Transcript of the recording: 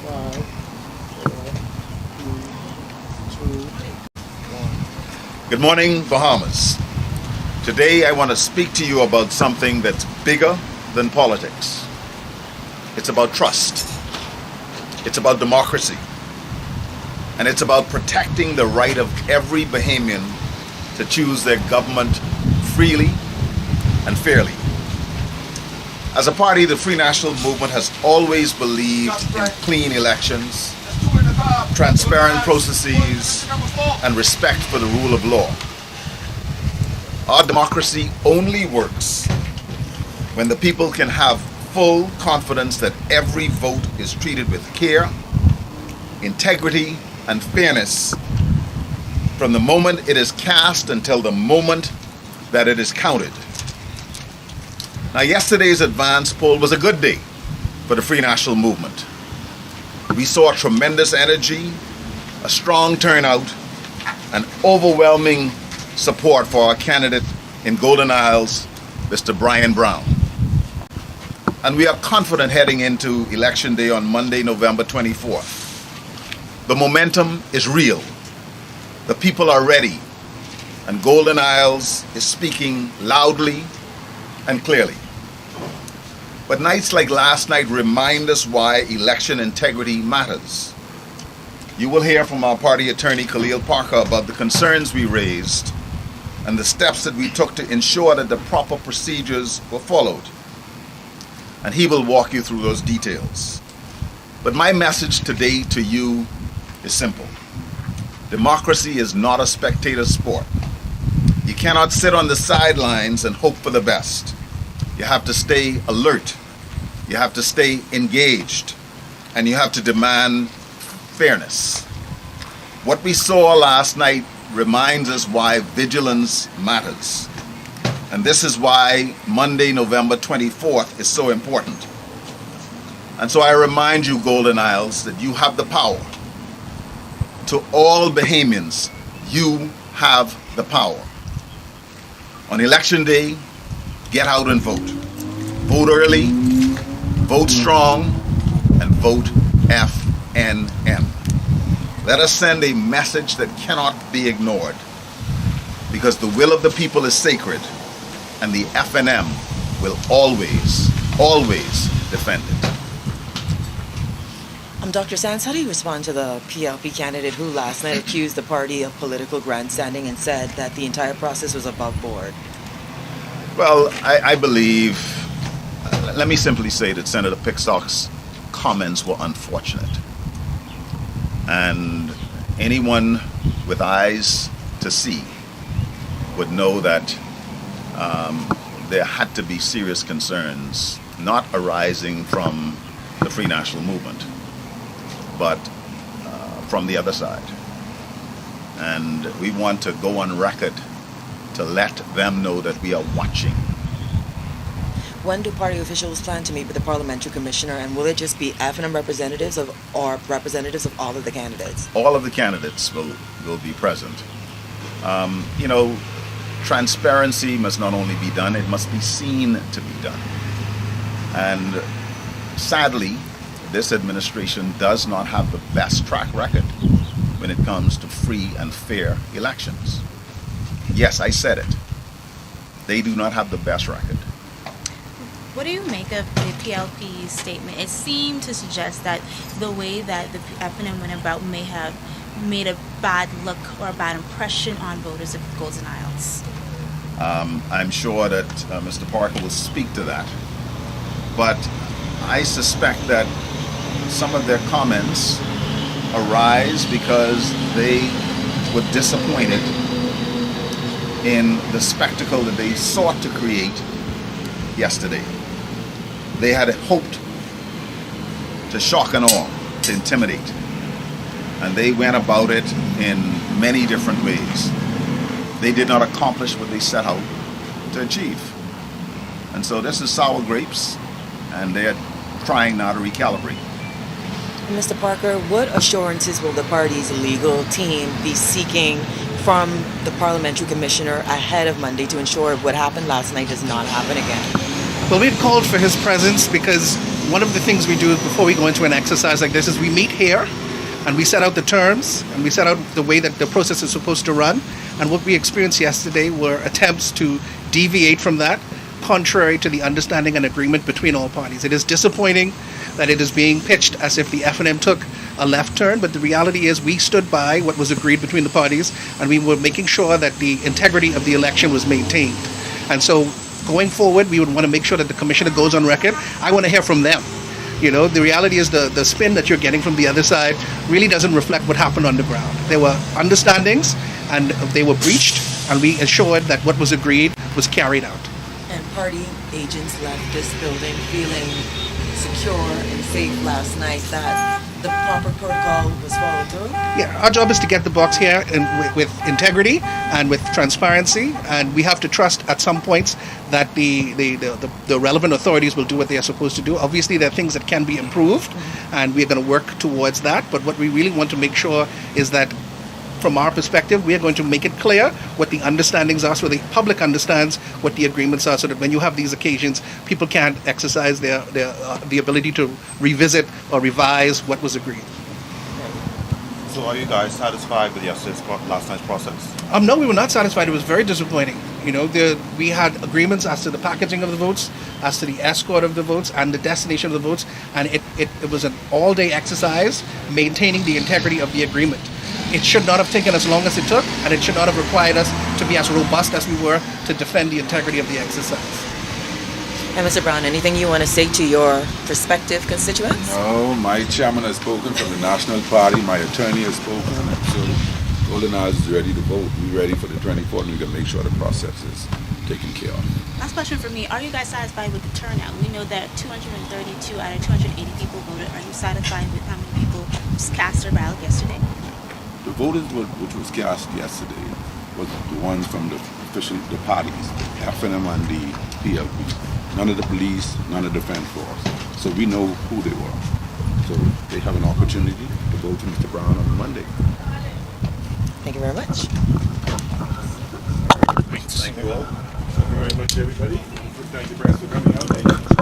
5, 4, 3, 2, 1. Good morning, Bahamas. Today I want to speak to you about something that's bigger than politics. It's about trust. It's about democracy. And it's about protecting the right of every Bahamian to choose their government freely and fairly. As a party, the Free National Movement has always believed in clean elections, transparent processes, and respect for the rule of law. Our democracy only works when the people can have full confidence that every vote is treated with care, integrity, and fairness from the moment it is cast until the moment that it is counted. Now, yesterday's advance poll was a good day for the Free National Movement. We saw tremendous energy, a strong turnout, and overwhelming support for our candidate in Golden Isles, Mr. Brian Brown. And we are confident heading into Election Day on Monday, November 24th. The momentum is real. The people are ready, and Golden Isles is speaking loudly and clearly. But nights like last night remind us why election integrity matters. You will hear from our party attorney, Khalil Parker, about the concerns we raised and the steps that we took to ensure that the proper procedures were followed. And he will walk you through those details. But my message today to you is simple. Democracy is not a spectator sport. You cannot sit on the sidelines and hope for the best. You have to stay alert. You have to stay engaged. And you have to demand fairness. What we saw last night reminds us why vigilance matters. And this is why Monday, November 24th is so important. And so I remind you, Golden Isles, that you have the power. To all Bahamians, you have the power. On Election Day, get out and vote. Vote early, vote strong, and vote FNM. Let us send a message that cannot be ignored, because the will of the people is sacred, and the FNM will always, always defend it. Dr. Sands, how do you respond to the PLP candidate who last night accused the party of political grandstanding and said that the entire process was above board? Well, I believe, let me simply say that Senator Pickstock's comments were unfortunate. And anyone with eyes to see would know that there had to be serious concerns, not arising from the Free National Movement, but from the other side. And we want to go on record to let them know that we are watching. When do party officials plan to meet with the Parliamentary Commissioner, and will it just be FNM representatives or representatives of all of the candidates? All of the candidates will be present. Transparency must not only be done, it must be seen to be done. And sadly, this administration does not have the best track record when it comes to free and fair elections. Yes, I said it. They do not have the best record. What do you make of the PLP's statement? It seemed to suggest that the way that the FNM went about may have made a bad look or a bad impression on voters of Golden Isles. I'm sure that Mr. Parker will speak to that. But I suspect that some of their comments arise because they were disappointed in the spectacle that they sought to create yesterday. They had hoped to shock and awe, to intimidate, and they went about it in many different ways. They did not accomplish what they set out to achieve. And so this is sour grapes, and they're trying now to recalibrate. Mr. Parker, what assurances will the party's legal team be seeking from the Parliamentary Commissioner ahead of Monday to ensure what happened last night does not happen again? Well, we've called for his presence because one of the things we do before we go into an exercise like this is we meet here and we set out the terms and we set out the way that the process is supposed to run. And what we experienced yesterday were attempts to deviate from that, contrary to the understanding and agreement between all parties. It is disappointing that it is being pitched as if the FNM took a left turn, but the reality is we stood by what was agreed between the parties, and we were making sure that the integrity of the election was maintained. And so going forward, we would want to make sure that the commissioner goes on record. I want to hear from them. You know, the reality is the spin that you're getting from the other side really doesn't reflect what happened on the ground. There were understandings, and they were breached, and we ensured that what was agreed was carried out. And party agents left this building feeling secure and safe last night that the proper protocol was followed through? Yeah, our job is to get the box here with integrity and with transparency, and we have to trust at some points that the relevant authorities will do what they are supposed to do. Obviously, there are things that can be improved, and we're going to work towards that, but what we really want to make sure is that from our perspective, we are going to make it clear what the understandings are so the public understands what the agreements are, so that when you have these occasions, people can't exercise the ability to revisit or revise what was agreed. So are you guys satisfied with last night's process? No, we were not satisfied. It was very disappointing. You know, we had agreements as to the packaging of the votes, as to the escort of the votes, and the destination of the votes, and it was an all-day exercise maintaining the integrity of the agreement. It should not have taken as long as it took, and it should not have required us to be as robust as we were to defend the integrity of the exercise. And Mr. Brown, anything you want to say to your prospective constituents? No, my chairman has spoken from the National Party, my attorney has spoken, so Golden Eyes is ready to vote. We're ready for the 24th, and we're going to make sure the process is taken care of. Last question for me. Are you guys satisfied with the turnout? We know that 232 out of 280 people voted. Are you satisfied with how many people cast their ballot yesterday? The voters which was cast yesterday was the ones from the parties, the FNM and the PLP. None of the police, none of the defense force. So we know who they were. So they have an opportunity to vote for Mr. Brown on Monday. Thank you very much. Thank you all. Thank you very much, everybody. Thank you, Brad, for coming out.